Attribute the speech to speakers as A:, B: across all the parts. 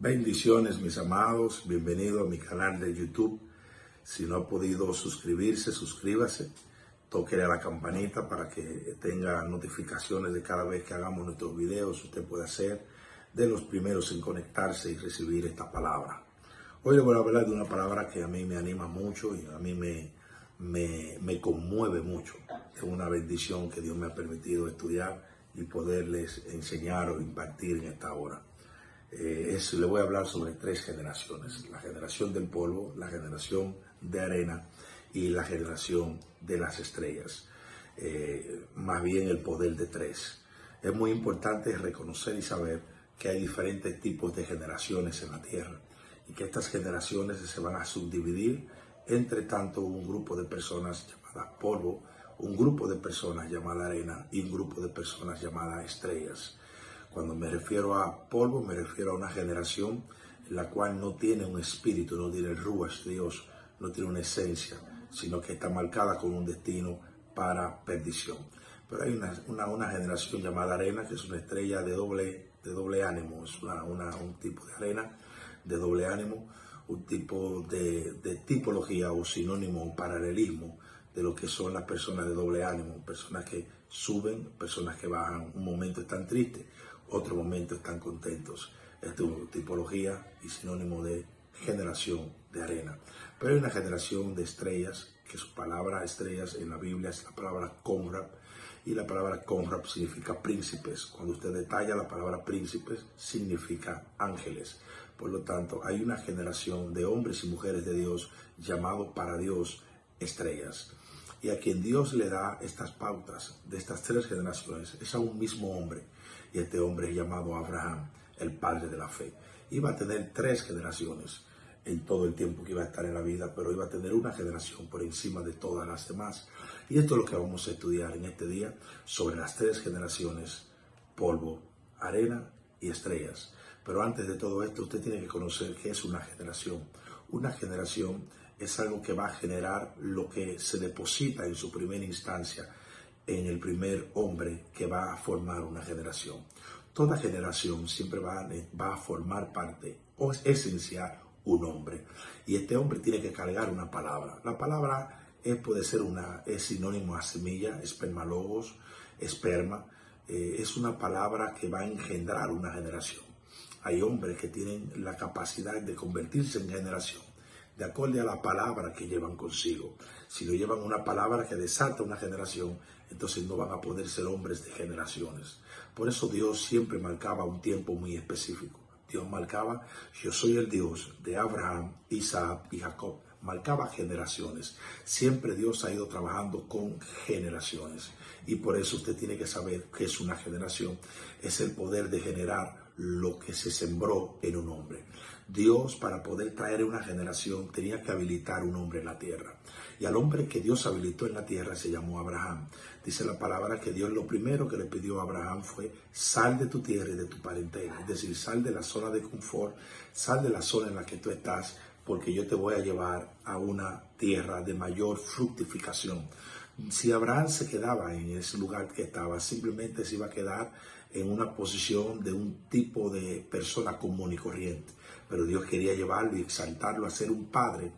A: Bendiciones, mis amados, bienvenido a mi canal de YouTube. Si no ha podido suscribirse, suscríbase, tóquele a la campanita para que tenga notificaciones de cada vez que hagamos nuestros videos. Usted puede ser de los primeros en conectarse y recibir esta palabra. Hoy le voy a hablar de una palabra que a mí me anima mucho y a mí me conmueve mucho. Es una bendición que Dios me ha permitido estudiar y poderles enseñar o impartir en esta hora. Le voy a hablar sobre 3 generaciones: la generación del polvo, la generación de arena y la generación de las estrellas. Más bien el poder de 3. Es muy importante reconocer y saber que hay diferentes tipos de generaciones en la tierra y que estas generaciones se van a subdividir entre tanto un grupo de personas llamadas polvo, un grupo de personas llamada arena y un grupo de personas llamadas estrellas. Cuando me refiero a polvo, me refiero a una generación en la cual no tiene un espíritu, no tiene el ruach de Dios, no tiene una esencia, sino que está marcada con un destino para perdición. Pero hay una generación llamada arena, que es una estrella de doble ánimo, es un tipo de arena de doble ánimo, un tipo de tipología o sinónimo o paralelismo de lo que son las personas de doble ánimo, personas que suben, personas que bajan. Un momento están tristes, otro momento están contentos. Es tu tipología y sinónimo de generación de arena. Pero hay una generación de estrellas, que su palabra estrellas en la Biblia es la palabra Conrab, y la palabra Conrab significa príncipes. Cuando usted detalla la palabra príncipes, significa ángeles. Por lo tanto, hay una generación de hombres y mujeres de Dios llamado para Dios estrellas. Y a quien Dios le da estas pautas de estas 3 generaciones es a un mismo hombre. Y este hombre es llamado Abraham, el padre de la fe. Iba a tener 3 generaciones en todo el tiempo que iba a estar en la vida, pero iba a tener una generación por encima de todas las demás. Y esto es lo que vamos a estudiar en este día sobre las 3 generaciones: polvo, arena y estrellas. Pero antes de todo esto, usted tiene que conocer qué es una generación. Una generación es algo que va a generar lo que se deposita en su primera instancia en el primer hombre que va a formar una generación. Toda generación siempre va a formar parte o esenciar un hombre. Y este hombre tiene que cargar una palabra. La palabra puede ser es sinónimo a semilla, espermalogos, esperma. Es una palabra que va a engendrar una generación. Hay hombres que tienen la capacidad de convertirse en generación de acuerdo a la palabra que llevan consigo. Si no llevan una palabra que desata una generación, entonces no van a poder ser hombres de generaciones. Por eso Dios siempre marcaba un tiempo muy específico. Dios marcaba: yo soy el Dios de Abraham, Isaac y Jacob. Marcaba generaciones. Siempre Dios ha ido trabajando con generaciones. Y por eso usted tiene que saber qué es una generación. Es el poder de generar lo que se sembró en un hombre. Dios, para poder traer una generación, tenía que habilitar un hombre en la tierra. Y al hombre que Dios habilitó en la tierra se llamó Abraham. Dice la palabra que Dios lo primero que le pidió a Abraham fue: sal de tu tierra y de tu parentela. Es decir, sal de la zona de confort, sal de la zona en la que tú estás, porque yo te voy a llevar a una tierra de mayor fructificación. Si Abraham se quedaba en ese lugar que estaba, simplemente se iba a quedar en una posición de un tipo de persona común y corriente. Pero Dios quería llevarlo y exaltarlo a ser un padre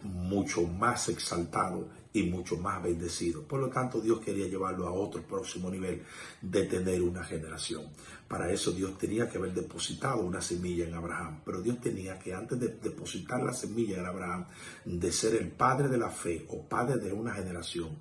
A: mucho más exaltado y mucho más bendecido. Por lo tanto, Dios quería llevarlo a otro próximo nivel de tener una generación. Para eso Dios tenía que haber depositado una semilla en Abraham, pero Dios tenía que, antes de depositar la semilla en Abraham, de ser el padre de la fe o padre de una generación,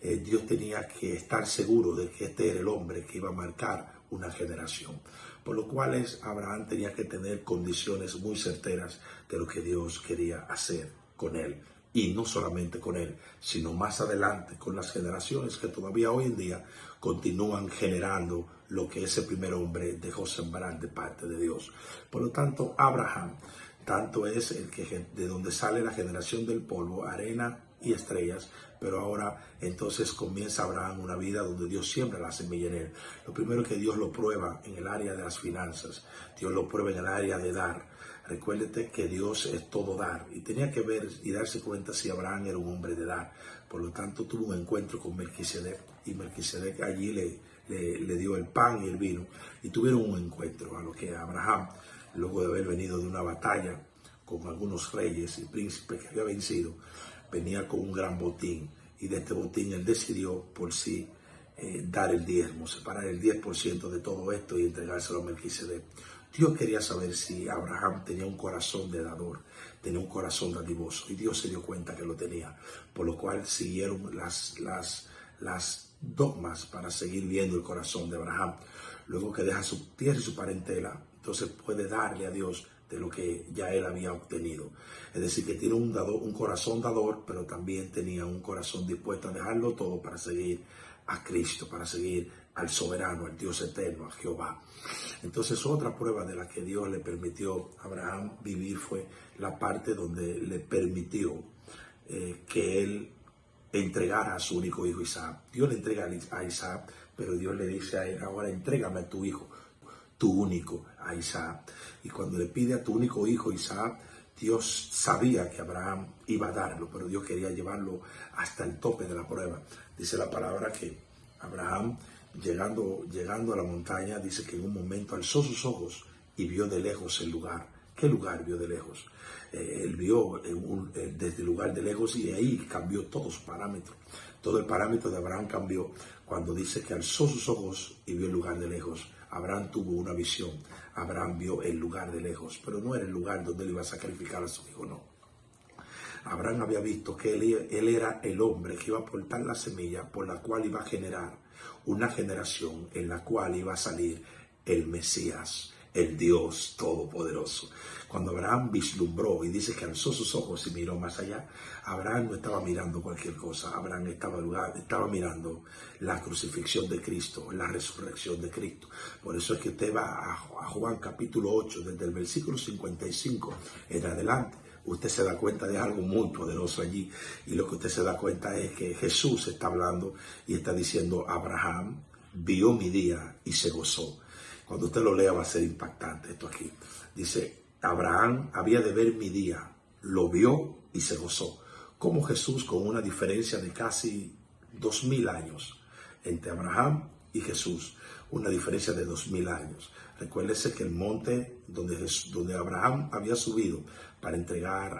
A: Dios tenía que estar seguro de que este era el hombre que iba a marcar una generación. Por lo cual Abraham tenía que tener condiciones muy certeras de lo que Dios quería hacer con él. Y no solamente con él, sino más adelante con las generaciones que todavía hoy en día continúan generando lo que ese primer hombre dejó sembrar de parte de Dios. Por lo tanto, Abraham, tanto es el que de donde sale la generación del polvo, arena y estrellas, pero ahora entonces comienza Abraham una vida donde Dios siembra la semilla en él. Lo primero que Dios lo prueba en el área de las finanzas, Dios lo prueba en el área de dar. Recuérdate que Dios es todo dar, y tenía que ver y darse cuenta si Abraham era un hombre de dar. Por lo tanto, tuvo un encuentro con Melquisedec, y Melquisedec allí le dio el pan y el vino, y tuvieron un encuentro, a lo que Abraham luego de haber venido de una batalla con algunos reyes y príncipes que había vencido, venía con un gran botín, y de este botín él decidió por sí dar el diezmo, separar el 10% de todo esto y entregárselo a Melquisedec. Dios quería saber si Abraham tenía un corazón de dador, tenía un corazón dadivoso, y Dios se dio cuenta que lo tenía, por lo cual siguieron las dogmas para seguir viendo el corazón de Abraham. Luego que deja su tierra y su parentela, entonces puede darle a Dios de lo que ya él había obtenido. Es decir, que tiene un corazón dador, pero también tenía un corazón dispuesto a dejarlo todo para seguir a Cristo, para seguir al soberano, al Dios eterno, a Jehová. Entonces, otra prueba de la que Dios le permitió a Abraham vivir fue la parte donde le permitió que él entregara a su único hijo Isaac. Dios le entrega a Isaac, pero Dios le dice a él: ahora entrégame a tu hijo, tu único, a Isaac. Y cuando le pide a tu único hijo Isaac, Dios sabía que Abraham iba a darlo, pero Dios quería llevarlo hasta el tope de la prueba. Dice la palabra que Abraham, llegando a la montaña, dice que en un momento alzó sus ojos y vio de lejos el lugar. ¿Qué lugar vio de lejos? Él vio desde el lugar de lejos, y ahí cambió todo su parámetro. Todo el parámetro de Abraham cambió cuando dice que alzó sus ojos y vio el lugar de lejos. Abraham tuvo una visión. Abraham vio el lugar de lejos, pero no era el lugar donde él iba a sacrificar a su hijo, no. Abraham había visto que él era el hombre que iba a aportar la semilla por la cual iba a generar una generación en la cual iba a salir el Mesías, el Dios Todopoderoso. Cuando Abraham vislumbró y dice que alzó sus ojos y miró más allá, Abraham no estaba mirando cualquier cosa. Abraham estaba mirando la crucifixión de Cristo, la resurrección de Cristo. Por eso es que usted va a Juan capítulo 8, desde el versículo 55 en adelante. Usted se da cuenta de algo muy poderoso allí, y lo que usted se da cuenta es que Jesús está hablando y está diciendo: Abraham vio mi día y se gozó. Cuando usted lo lea va a ser impactante esto aquí. Dice: Abraham había de ver mi día, lo vio y se gozó. Como Jesús, con una diferencia de casi 2000 años entre Abraham y Jesús, una diferencia de 2000 años. Recuérdese que el monte donde Abraham había subido para entregar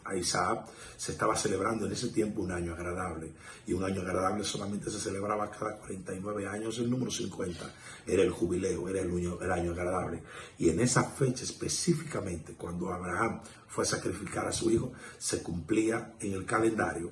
A: a Isaac, se estaba celebrando en ese tiempo un año agradable. Y un año agradable solamente se celebraba cada 49 años. El número 50 era el jubileo, era el año agradable. Y en esa fecha específicamente, cuando Abraham fue a sacrificar a su hijo, se cumplía en el calendario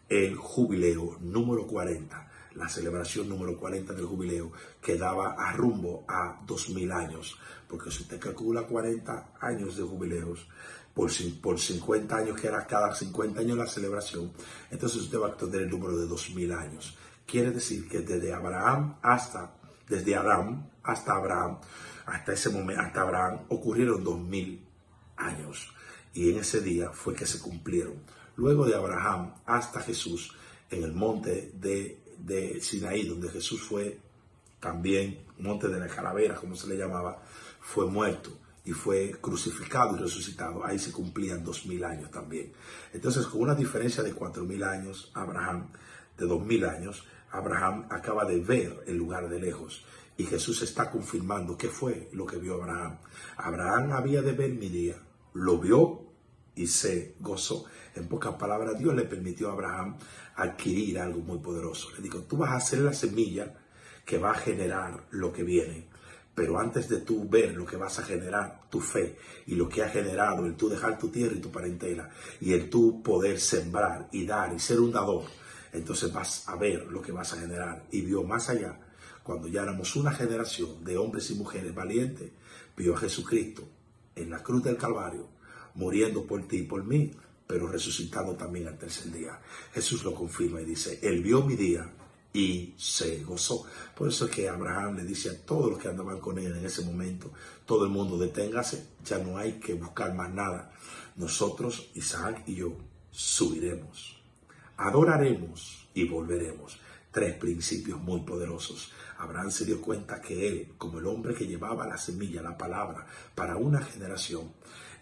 A: el jubileo número 40. La celebración número 40 del jubileo, que daba a rumbo a 2000 años, porque si usted calcula 40 años de jubileos por 50 años, que era cada 50 años la celebración, entonces usted va a obtener el número de 2000 años. Quiere decir que desde Adán hasta Abraham, hasta ese momento, hasta Abraham, ocurrieron 2000 años, y en ese día fue que se cumplieron. Luego de Abraham hasta Jesús, en el monte de Sinaí, donde Jesús fue también, monte de la calavera, como se le llamaba, fue muerto y fue crucificado y resucitado. Ahí se cumplían 2000 años también. Entonces, con una diferencia de 4000 años, Abraham, de 2000 años, Abraham acaba de ver el lugar de lejos, y Jesús está confirmando qué fue lo que vio Abraham. Abraham había de ver mi día, lo vio y se gozó. En pocas palabras, Dios le permitió a Abraham adquirir algo muy poderoso. Le dijo: tú vas a ser la semilla que va a generar lo que viene. Pero antes de tú ver lo que vas a generar, tu fe y lo que ha generado el tú dejar tu tierra y tu parentela, y el tú poder sembrar y dar y ser un dador, entonces vas a ver lo que vas a generar. Y vio más allá. Cuando ya éramos una generación de hombres y mujeres valientes, vio a Jesucristo en la cruz del Calvario, muriendo por ti y por mí, pero resucitando también al tercer día. Jesús lo confirma y dice: él vio mi día y se gozó. Por eso es que Abraham le dice a todos los que andaban con él en ese momento: todo el mundo deténgase, ya no hay que buscar más nada. Nosotros, Isaac y yo, subiremos, adoraremos y volveremos. 3 principios muy poderosos. Abraham se dio cuenta que él, como el hombre que llevaba la semilla, la palabra, para una generación,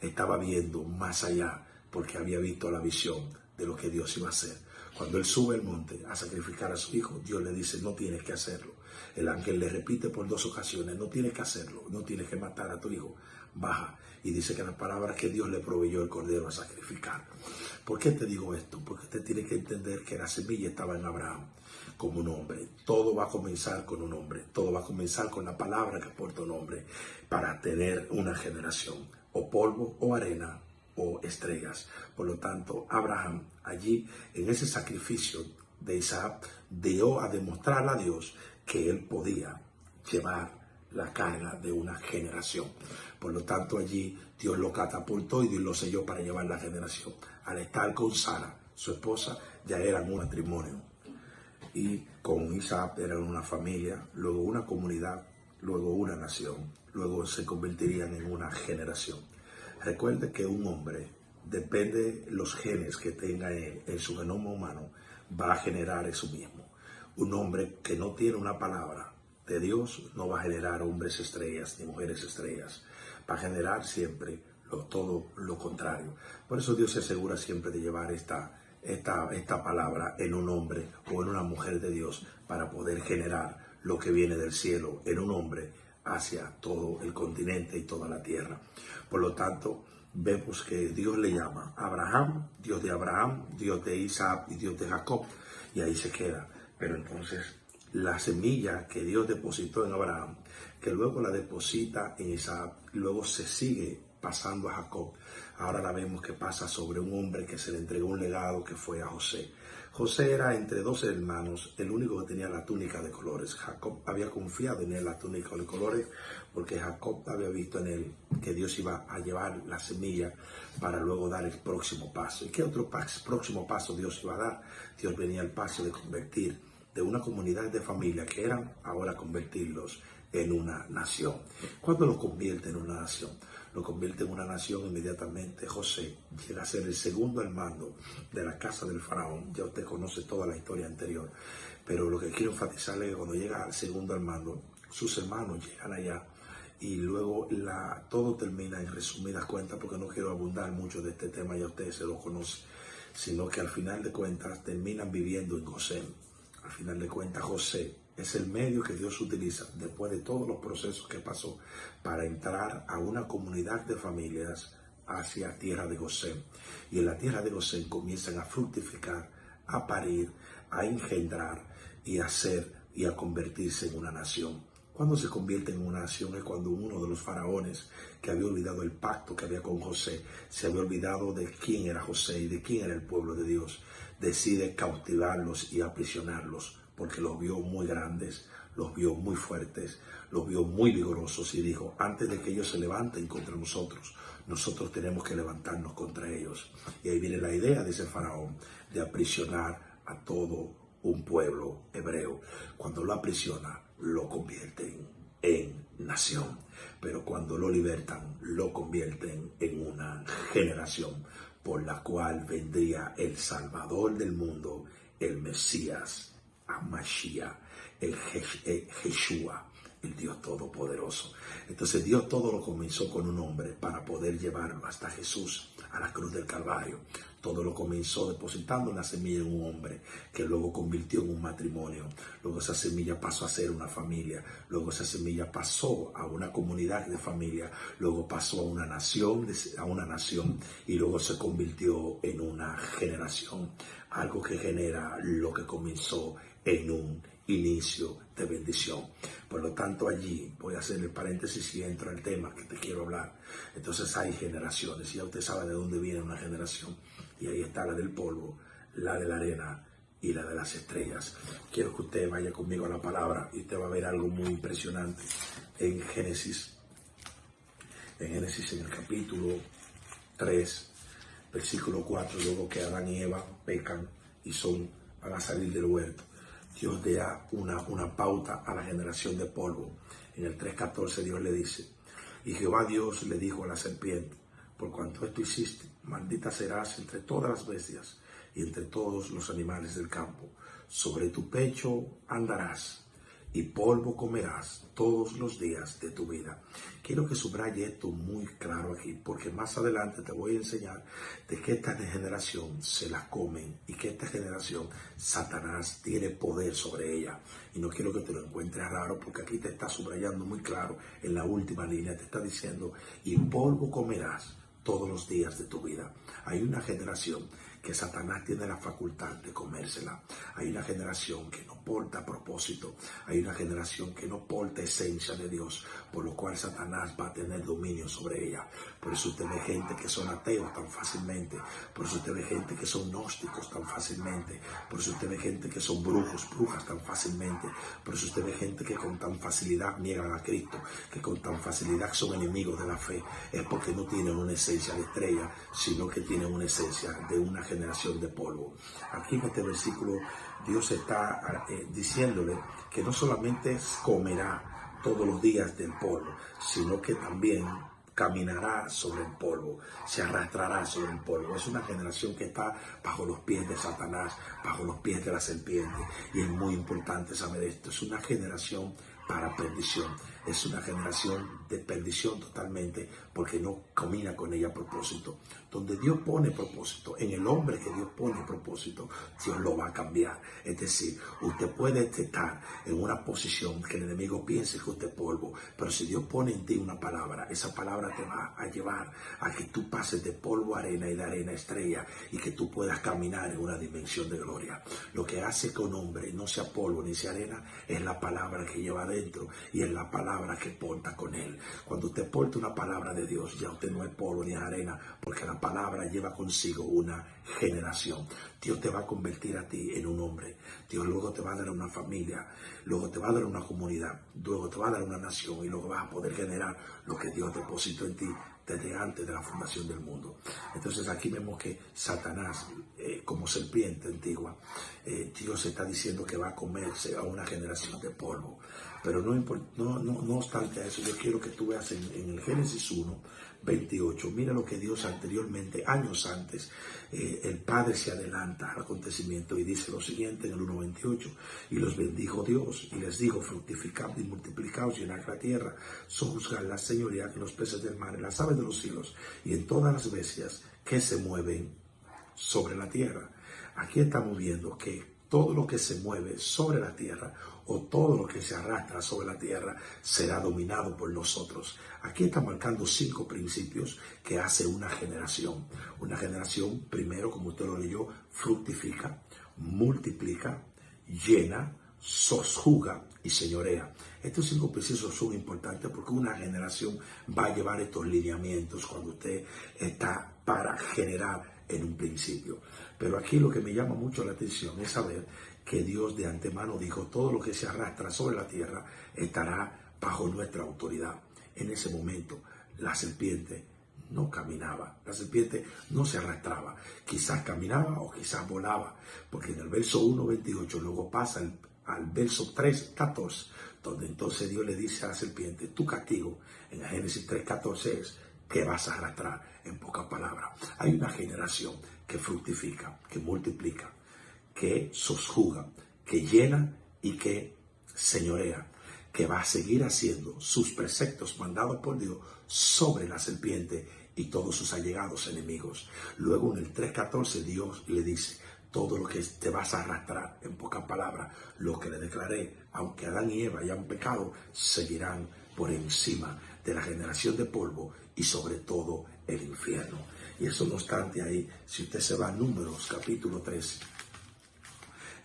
A: estaba viendo más allá, porque había visto la visión de lo que Dios iba a hacer. Cuando él sube el monte a sacrificar a su hijo, Dios le dice: no tienes que hacerlo. El ángel le repite por 2 ocasiones, no tienes que hacerlo, no tienes que matar a tu hijo, baja. Y dice que la palabra que Dios le proveyó el cordero a sacrificar. ¿Por qué te digo esto? Porque usted tiene que entender que la semilla estaba en Abraham como un hombre. Todo va a comenzar con un hombre, todo va a comenzar con la palabra que porta un hombre para tener una generación, o polvo o arena o estrellas. Por lo tanto, Abraham allí en ese sacrificio de Isaac dio a demostrar a Dios que él podía llevar la carga de una generación. Por lo tanto, allí Dios lo catapultó y Dios lo selló para llevar la generación. Al estar con Sara, su esposa, ya eran un matrimonio. Y con Isaac eran una familia, luego una comunidad, luego una nación, luego se convertirían en una generación. Recuerde que un hombre, depende de los genes que tenga en su genoma humano, va a generar eso mismo. Un hombre que no tiene una palabra de Dios no va a generar hombres estrellas ni mujeres estrellas. Va a generar siempre todo lo contrario. Por eso Dios se asegura siempre de llevar esta palabra en un hombre o en una mujer de Dios para poder generar lo que viene del cielo en un hombre hacia todo el continente y toda la tierra. Por lo tanto, vemos que Dios le llama a Abraham, Dios de Isaac y Dios de Jacob, y ahí se queda. Pero entonces la semilla que Dios depositó en Abraham, que luego la deposita en Isaac, luego se sigue pasando a Jacob. Ahora la vemos que pasa sobre un hombre que se le entregó un legado que fue a José. José era entre 2 hermanos el único que tenía la túnica de colores. Jacob había confiado en él la túnica de colores porque Jacob había visto en él que Dios iba a llevar la semilla para luego dar el próximo paso. ¿Y qué otro próximo paso Dios iba a dar? Dios venía al paso de convertir de una comunidad de familia que eran, ahora convertirlos en una nación. ¿Cuándo lo convierte en una nación? Lo convierte en una nación inmediatamente. José llega a ser el segundo al mando de la casa del faraón. Ya usted conoce toda la historia anterior. Pero lo que quiero enfatizarle es que cuando llega al segundo al mando, sus hermanos llegan allá y luego todo termina en resumidas cuentas, porque no quiero abundar mucho de este tema, ya ustedes se lo conocen, sino que al final de cuentas terminan viviendo en Gosén. Al final de cuentas, José es el medio que Dios utiliza después de todos los procesos que pasó para entrar a una comunidad de familias hacia tierra de Gosén. Y en la tierra de Gosén comienzan a fructificar, a parir, a engendrar y a ser y a convertirse en una nación. Cuando se convierte en una nación es cuando uno de los faraones que había olvidado el pacto que había con José, se había olvidado de quién era José y de quién era el pueblo de Dios, decide cautivarlos y aprisionarlos porque los vio muy grandes, los vio muy fuertes, los vio muy vigorosos y dijo, antes de que ellos se levanten contra nosotros, nosotros tenemos que levantarnos contra ellos. Y ahí viene la idea de ese faraón de aprisionar a todo un pueblo hebreo. Cuando lo aprisiona, lo convierten en nación, pero cuando lo libertan, lo convierten en una generación por la cual vendría el Salvador del mundo, el Mesías, Mashiach, el Yeshua, el Dios Todopoderoso. Entonces Dios todo lo comenzó con un hombre para poder llevarlo hasta Jesús a la cruz del Calvario. Todo lo comenzó depositando una semilla en un hombre que luego convirtió en un matrimonio. Luego esa semilla pasó a ser una familia. Luego esa semilla pasó a una comunidad de familia. Luego pasó a una nación y luego se convirtió en una generación. Algo que genera lo que comenzó en un inicio de bendición. Por lo tanto, allí voy a hacer el paréntesis y entro al tema que te quiero hablar. Entonces hay generaciones, y ya usted sabe de dónde viene una generación, y ahí está la del polvo, la de la arena y la de las estrellas. Quiero que usted vaya conmigo a la palabra y usted va a ver algo muy impresionante en Génesis. En Génesis, en el capítulo 3, versículo 4, luego que Adán y Eva pecan y van a salir del huerto, Dios da una pauta a la generación de polvo. En el 3:14 Dios le dice, y Jehová Dios le dijo a la serpiente, por cuanto esto hiciste, maldita serás entre todas las bestias y entre todos los animales del campo. Sobre tu pecho andarás y polvo comerás todos los días de tu vida. Quiero que subraye esto muy claro aquí, porque más adelante te voy a enseñar de que esta generación se la comen y que esta generación Satanás tiene poder sobre ella. Y no quiero que te lo encuentres raro, porque aquí te está subrayando muy claro en la última línea, te está diciendo, y polvo comerás todos los días de tu vida. Hay una generación que Satanás tiene la facultad de comérsela. Hay una generación que no porta propósito. Hay una generación que no porta esencia de Dios, por lo cual Satanás va a tener dominio sobre ella. Por eso usted ve gente que son ateos tan fácilmente. Por eso usted ve gente que son gnósticos tan fácilmente. Por eso usted ve gente que son brujos, brujas tan fácilmente. Por eso usted ve gente que con tan facilidad niegan a Cristo, que con tan facilidad son enemigos de la fe. Es porque no tienen una esencia de estrella, sino que tienen una esencia de una generación de polvo. Aquí en este versículo Dios está diciéndole que no solamente comerá todos los días del polvo, sino que también caminará sobre el polvo, se arrastrará sobre el polvo. Es una generación que está bajo los pies de Satanás, bajo los pies de la serpiente. Y es muy importante saber esto. Es una generación para perdición. Es una generación de perdición totalmente, porque no camina con ella a propósito. Donde Dios pone propósito, en el hombre que Dios pone propósito, Dios lo va a cambiar. Es decir, usted puede estar en una posición que el enemigo piense que usted es polvo, pero si Dios pone en ti una palabra, esa palabra te va a llevar a que tú pases de polvo a arena y de arena a estrella, y que tú puedas caminar en una dimensión de gloria. Lo que hace que un hombre no sea polvo ni sea arena es la palabra que lleva adentro, y es la palabra que porta con él. Cuando usted porta una palabra de Dios, ya usted no es polvo ni arena, porque la palabra lleva consigo una generación. Dios te va a convertir a ti en un hombre. Dios luego te va a dar una familia, luego te va a dar una comunidad, luego te va a dar una nación, y luego vas a poder generar lo que Dios depositó en ti desde antes de la fundación del mundo. Entonces aquí vemos que Satanás, como serpiente antigua, Dios está diciendo que va a comerse a una generación de polvo. Pero no obstante a eso, yo quiero que tú veas en el Génesis 1:28, mira lo que Dios anteriormente, años antes, el Padre se adelanta al acontecimiento y dice lo siguiente en el 1:28, y los bendijo Dios y les dijo, fructificad y multiplicaos, llenad la tierra, sojuzgad la señoría en los peces del mar, en las aves de los cielos y en todas las bestias que se mueven sobre la tierra. Aquí estamos viendo que todo lo que se mueve sobre la tierra, o todo lo que se arrastra sobre la tierra, será dominado por nosotros. Aquí está marcando 5 principios que hace una generación. Una generación, primero, como usted lo leyó, fructifica, multiplica, llena, sojuzga y señorea. Estos 5 principios son importantes porque una generación va a llevar estos lineamientos cuando usted está para generar en un principio. Pero aquí lo que me llama mucho la atención es saber que Dios de antemano dijo, todo lo que se arrastra sobre la tierra estará bajo nuestra autoridad. En ese momento la serpiente no caminaba, la serpiente no se arrastraba, quizás caminaba o quizás volaba, porque en el verso 1:28 luego pasa al verso 3:14, donde entonces Dios le dice a la serpiente, tu castigo en Génesis 3:14 es que vas a arrastrar. En pocas palabras, hay una generación que fructifica, que multiplica, que sojuzga, que llena y que señorea, que va a seguir haciendo sus preceptos mandados por Dios sobre la serpiente y todos sus allegados enemigos. Luego en el 3:14 Dios le dice, todo lo que te vas a arrastrar, en pocas palabras, lo que le declaré, aunque Adán y Eva hayan pecado, seguirán por encima de la generación de polvo y sobre todo el infierno. Y eso no obstante ahí, si usted se va a Números capítulo 13,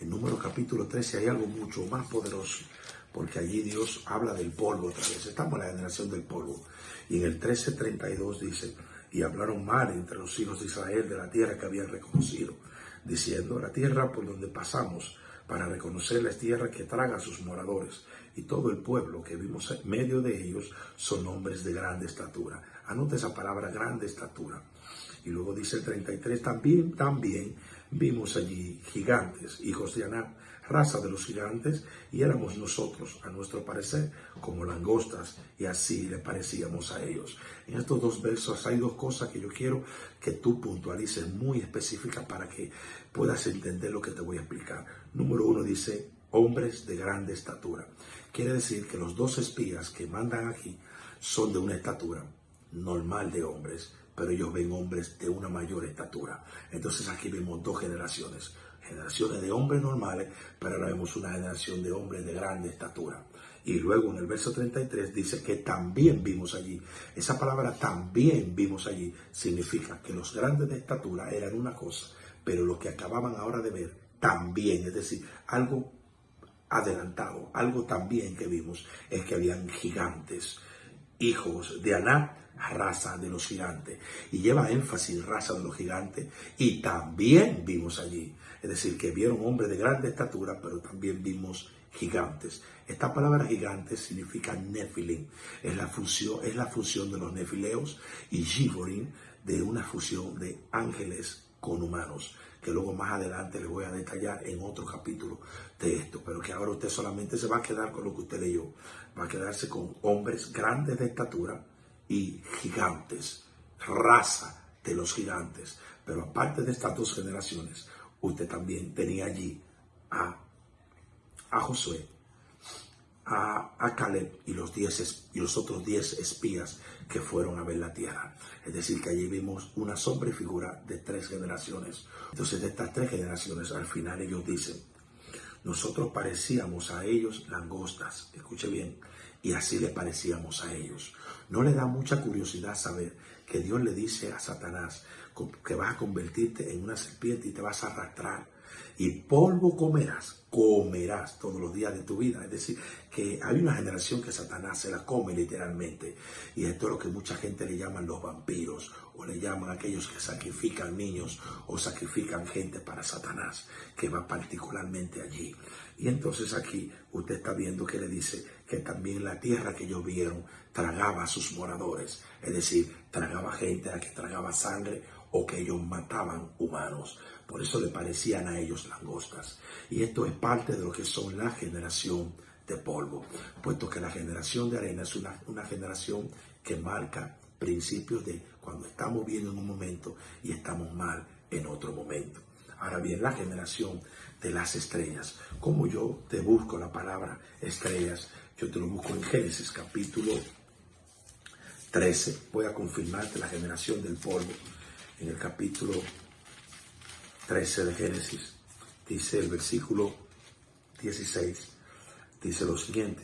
A: en Números capítulo 13 hay algo mucho más poderoso, porque allí Dios habla del polvo otra vez. Estamos en la generación del polvo. Y en el 13:32 dice, y hablaron mal entre los hijos de Israel de la tierra que habían reconocido, diciendo, la tierra por donde pasamos para reconocer la tierra que traga a sus moradores, y todo el pueblo que vimos en medio de ellos son hombres de grande estatura. Anota esa palabra, grande estatura. Y luego dice el 33, también vimos allí gigantes, hijos de Aná, raza de los gigantes, y éramos nosotros, a nuestro parecer, como langostas, y así le parecíamos a ellos. En estos 2 versos hay 2 cosas que yo quiero que tú puntualices muy específicas para que puedas entender lo que te voy a explicar. Número 1 dice, hombres de grande estatura. Quiere decir que los 2 espías que mandan aquí son de una estatura normal de hombres, pero ellos ven hombres de una mayor estatura. Entonces aquí vemos 2 generaciones. Generaciones de hombres normales, pero ahora vemos una generación de hombres de grande estatura. Y luego en el verso 33 dice que también vimos allí. Esa palabra también vimos allí significa que los grandes de estatura eran una cosa, pero lo que acababan ahora de ver también, es decir, algo adelantado, algo también que vimos es que habían gigantes, hijos de Aná, raza de los gigantes, y lleva énfasis raza de los gigantes, y también vimos allí, es decir, que vieron hombres de grande estatura, pero también vimos gigantes. Esta palabra gigantes significa nefilim, es la fusión de los nefileos, y giborim, de una fusión de ángeles con humanos, que luego más adelante les voy a detallar en otro capítulo de esto, pero que ahora usted solamente se va a quedar con lo que usted leyó, va a quedarse con hombres grandes de estatura y gigantes, raza de los gigantes. Pero aparte de estas 2 generaciones, usted también tenía allí a Josué, a Caleb y los otros 10 espías que fueron a ver la tierra. Es decir, que allí vimos una sombra y figura de 3 generaciones. Entonces, de estas 3 generaciones, al final ellos dicen, nosotros parecíamos a ellos langostas, escuche bien, y así le parecíamos a ellos. No le da mucha curiosidad saber que Dios le dice a Satanás que vas a convertirte en una serpiente y te vas a arrastrar, y polvo comerás todos los días de tu vida. Es decir, que hay una generación que Satanás se la come literalmente, y esto es lo que mucha gente le llaman los vampiros, o le llaman a aquellos que sacrifican niños o sacrifican gente para Satanás, que va particularmente allí. Y entonces aquí usted está viendo que le dice que también la tierra que ellos vieron tragaba a sus moradores, es decir, tragaba gente a la que tragaba sangre, o que ellos mataban humanos. Por eso le parecían a ellos langostas. Y esto es parte de lo que son la generación de polvo, puesto que la generación de arena es una generación que marca principios de cuando estamos bien en un momento y estamos mal en otro momento. Ahora bien, la generación de las estrellas. Como yo te busco la palabra estrellas, yo te lo busco en Génesis capítulo 13. Voy a confirmarte la generación del polvo. En el capítulo 13 de Génesis, dice el versículo 16, dice lo siguiente: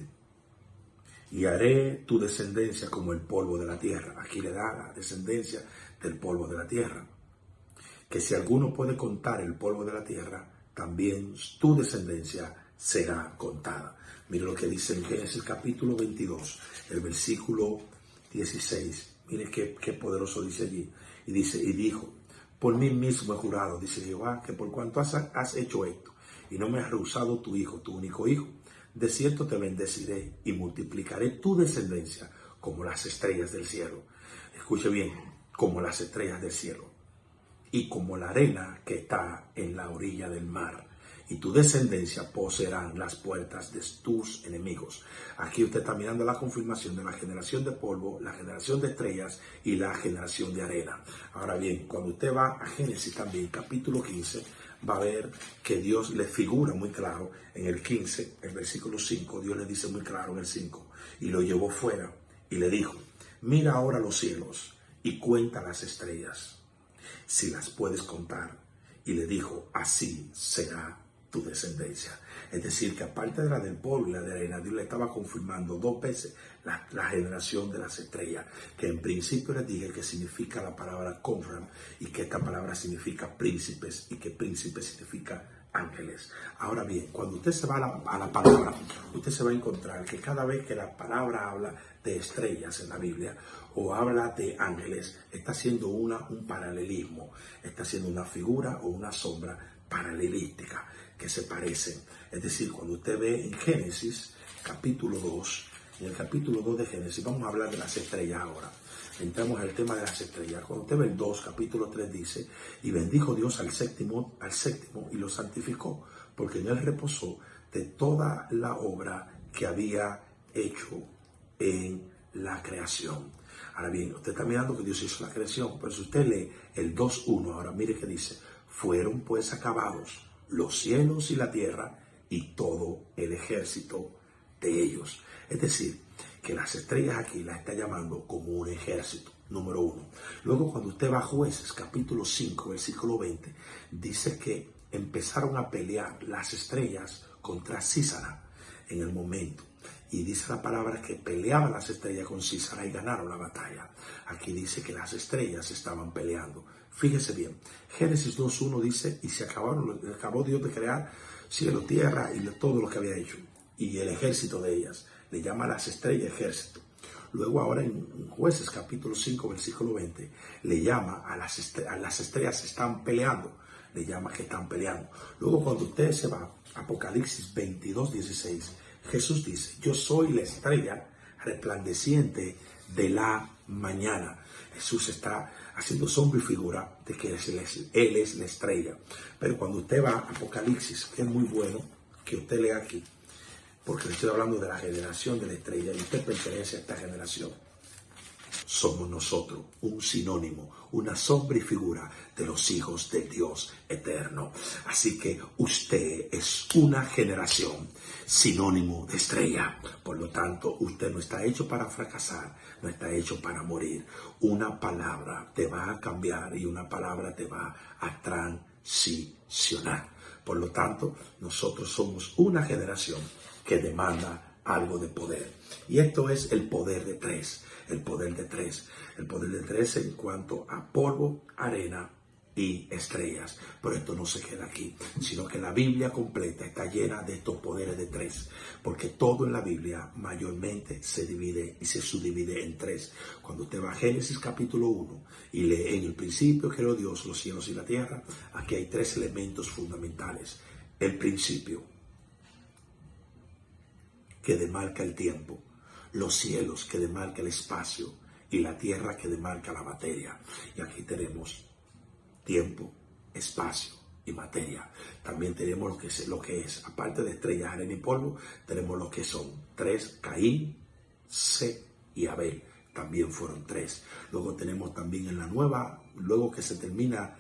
A: y haré tu descendencia como el polvo de la tierra. Aquí le da la descendencia del polvo de la tierra. Que si alguno puede contar el polvo de la tierra, también tu descendencia será contada. Mire lo que dice en Génesis capítulo 22, el versículo 16. Mire qué poderoso dice allí. Y dice, y dijo, por mí mismo he jurado, dice Jehová, que por cuanto has hecho esto, y no me has rehusado tu hijo, tu único hijo, de cierto te bendeciré y multiplicaré tu descendencia como las estrellas del cielo. Escuche bien, como las estrellas del cielo, y como la arena que está en la orilla del mar. Y tu descendencia poseerán las puertas de tus enemigos. Aquí usted está mirando la confirmación de la generación de polvo, la generación de estrellas y la generación de arena. Ahora bien, cuando usted va a Génesis también, capítulo 15, va a ver que Dios le figura muy claro en el 15, el versículo 5, Dios le dice muy claro en el 5, y lo llevó fuera y le dijo, mira ahora los cielos y cuenta las estrellas, si las puedes contar. Y le dijo, así será tu descendencia. Es decir, que aparte de la del polvo y la de la arena, Dios le estaba confirmando 2 veces la generación de las estrellas, que en principio les dije que significa la palabra confram, y que esta palabra significa príncipes, y que príncipe significa ángeles. Ahora bien, cuando usted se va a la palabra, usted se va a encontrar que cada vez que la palabra habla de estrellas en la Biblia o habla de ángeles, está haciendo un paralelismo, está haciendo una figura o una sombra paralelística que se parecen. Es decir, cuando usted ve en Génesis capítulo 2, en el capítulo 2 de Génesis, vamos a hablar de las estrellas ahora. Entramos al tema de las estrellas. Cuando usted ve el 2, capítulo 3 dice, y bendijo Dios al séptimo y lo santificó, porque en él reposó de toda la obra que había hecho en la creación. Ahora bien, usted está mirando que Dios hizo la creación, pero si usted lee el 2.1, ahora mire que dice, fueron pues acabados los cielos y la tierra y todo el ejército de ellos. Es decir, que las estrellas aquí las está llamando como un ejército, número uno. Luego, cuando usted va a Jueces, capítulo 5, versículo 20, dice que empezaron a pelear las estrellas contra Sísara en el momento. Y dice la palabra que peleaban las estrellas con Sísara y ganaron la batalla. Aquí dice que las estrellas estaban peleando. Fíjese bien, Génesis 2.1 dice, y acabó Dios de crear cielo, tierra y todo lo que había hecho, y el ejército de ellas. Le llama a las estrellas ejército. Luego ahora en Jueces capítulo 5, versículo 20, le llama a las estrellas están peleando. Le llama que están peleando. Luego cuando usted se va, Apocalipsis 22.16, Jesús dice, yo soy la estrella resplandeciente de la mañana. Jesús está haciendo sombra y figura de que Él es la estrella. Pero cuando usted va a Apocalipsis, que es muy bueno que usted lea aquí, porque le estoy hablando de la generación de la estrella y usted pertenece a esta generación. Somos nosotros un sinónimo, una sombra y figura de los hijos del Dios eterno. Así que usted es una generación sinónimo de estrella. Por lo tanto, usted no está hecho para fracasar, no está hecho para morir. Una palabra te va a cambiar y una palabra te va a transicionar. Por lo tanto, nosotros somos una generación que demanda algo de poder. Y esto es el poder de tres. El poder de tres. El poder de tres en cuanto a polvo, arena y estrellas. Pero esto no se queda aquí, sino que la Biblia completa está llena de estos poderes de tres. Porque todo en la Biblia mayormente se divide y se subdivide en tres. Cuando usted va a Génesis capítulo 1 y lee en el principio creó Dios los cielos y la tierra, aquí hay tres elementos fundamentales. El principio, que demarca el tiempo, los cielos que demarca el espacio y la tierra que demarca la materia. Y aquí tenemos tiempo, espacio y materia. También tenemos lo que es, aparte de estrellas, arena y polvo, tenemos lo que son tres: Caín, Set y Abel. También fueron tres. Luego tenemos también en la nueva, luego que se termina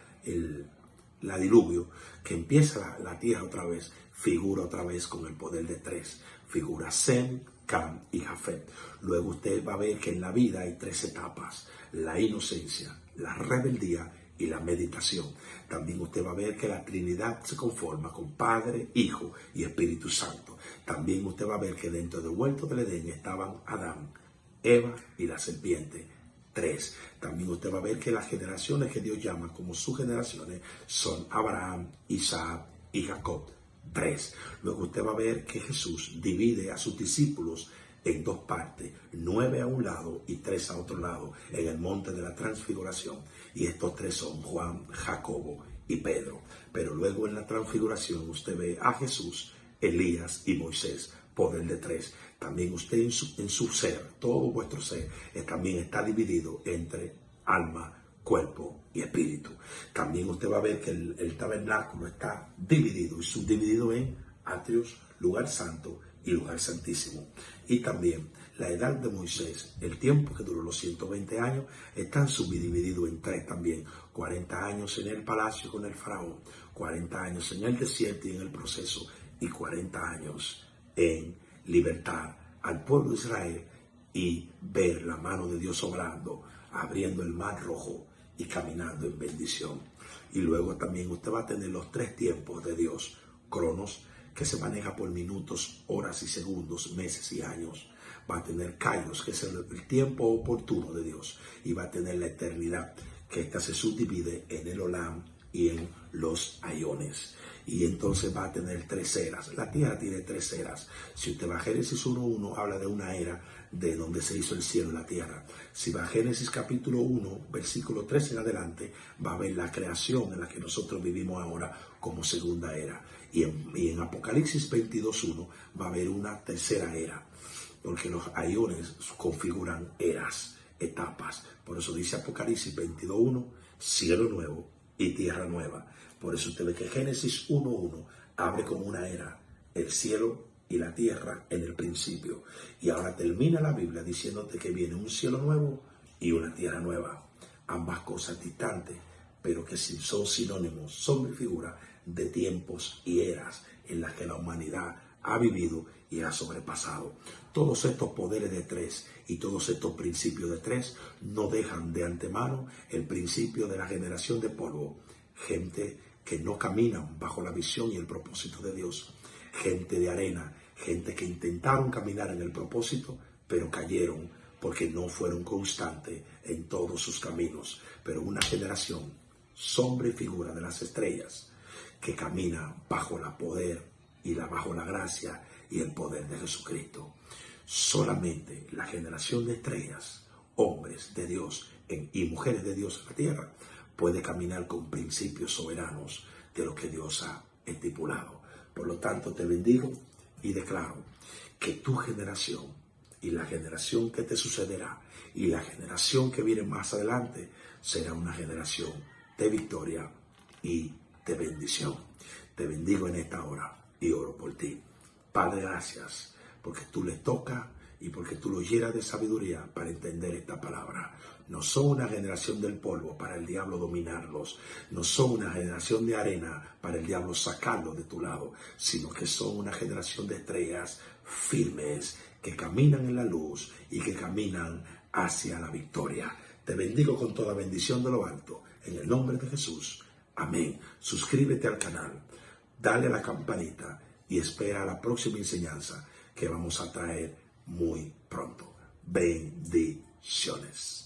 A: la diluvio, que empieza la tierra otra vez, figura otra vez con el poder de tres. Figura Sem, Cam y Jafet. Luego usted va a ver que en la vida hay tres etapas: la inocencia, la rebeldía y la meditación. También usted va a ver que la Trinidad se conforma con Padre, Hijo y Espíritu Santo. También usted va a ver que dentro del huerto del Edén estaban Adán, Eva y la serpiente. Tres. También usted va a ver que las generaciones que Dios llama como sus generaciones son Abraham, Isaac y Jacob. Tres. Luego usted va a ver que Jesús divide a sus discípulos en dos partes, 9 a un lado y 3 a otro lado, en el monte de la transfiguración. Y estos tres son Juan, Jacobo y Pedro. Pero luego en la transfiguración usted ve a Jesús, Elías y Moisés, poder de tres. También usted en su ser, todo vuestro ser, también está dividido entre alma, cuerpo y espíritu. También usted va a ver que el tabernáculo está dividido y subdividido en atrios, lugar santo y lugar santísimo. Y también la edad de Moisés, el tiempo que duró los 120 años, están subdivididos en tres también: 40 años en el palacio con el faraón, 40 años en el desierto y en el proceso, y 40 años en libertad al pueblo de Israel y ver la mano de Dios obrando, abriendo el mar rojo y caminando en bendición. Y luego también usted va a tener los tres tiempos de Dios: Cronos, que se maneja por minutos, horas y segundos, meses y años. Va a tener Kairos, que es el tiempo oportuno de Dios. Y va a tener la eternidad, que esta se subdivide en el Olam y en los Aiones. Y entonces va a tener tres eras. La tierra tiene tres eras. Si usted va a Génesis 1.1, habla de una era de donde se hizo el cielo y la tierra. Si va a Génesis capítulo 1, versículo 3 en adelante, va a ver la creación en la que nosotros vivimos ahora como segunda era. Y en Apocalipsis 22.1 va a haber una tercera era, porque los aiones configuran eras, etapas. Por eso dice Apocalipsis 22.1, cielo nuevo y tierra nueva. Por eso usted ve que Génesis 1.1 abre como una era, el cielo y la tierra en el principio. Y ahora termina la Biblia diciéndote que viene un cielo nuevo y una tierra nueva. Ambas cosas distantes, pero que son sinónimos, sombra y figura de tiempos y eras en las que la humanidad ha vivido y ha sobrepasado. Todos estos poderes de tres y todos estos principios de tres no dejan de antemano el principio de la generación de polvo. Gente que no caminan bajo la visión y el propósito de Dios. Gente de arena, gente que intentaron caminar en el propósito, pero cayeron porque no fueron constantes en todos sus caminos. Pero una generación, sombra y figura de las estrellas, que camina bajo el poder y bajo la gracia y el poder de Jesucristo. Solamente la generación de estrellas, hombres de Dios y mujeres de Dios en la tierra, puede caminar con principios soberanos de lo que Dios ha estipulado. Por lo tanto, te bendigo y declaro que tu generación y la generación que te sucederá y la generación que viene más adelante será una generación de victoria y de bendición. Te bendigo en esta hora y oro por ti. Padre, gracias porque tú les tocas y porque tú los llenas de sabiduría para entender esta palabra. No son una generación del polvo para el diablo dominarlos. No son una generación de arena para el diablo sacarlos de tu lado, sino que son una generación de estrellas firmes que caminan en la luz y que caminan hacia la victoria. Te bendigo con toda bendición de lo alto, en el nombre de Jesús. Amén. Suscríbete al canal, dale a la campanita y espera la próxima enseñanza que vamos a traer muy pronto. Bendiciones.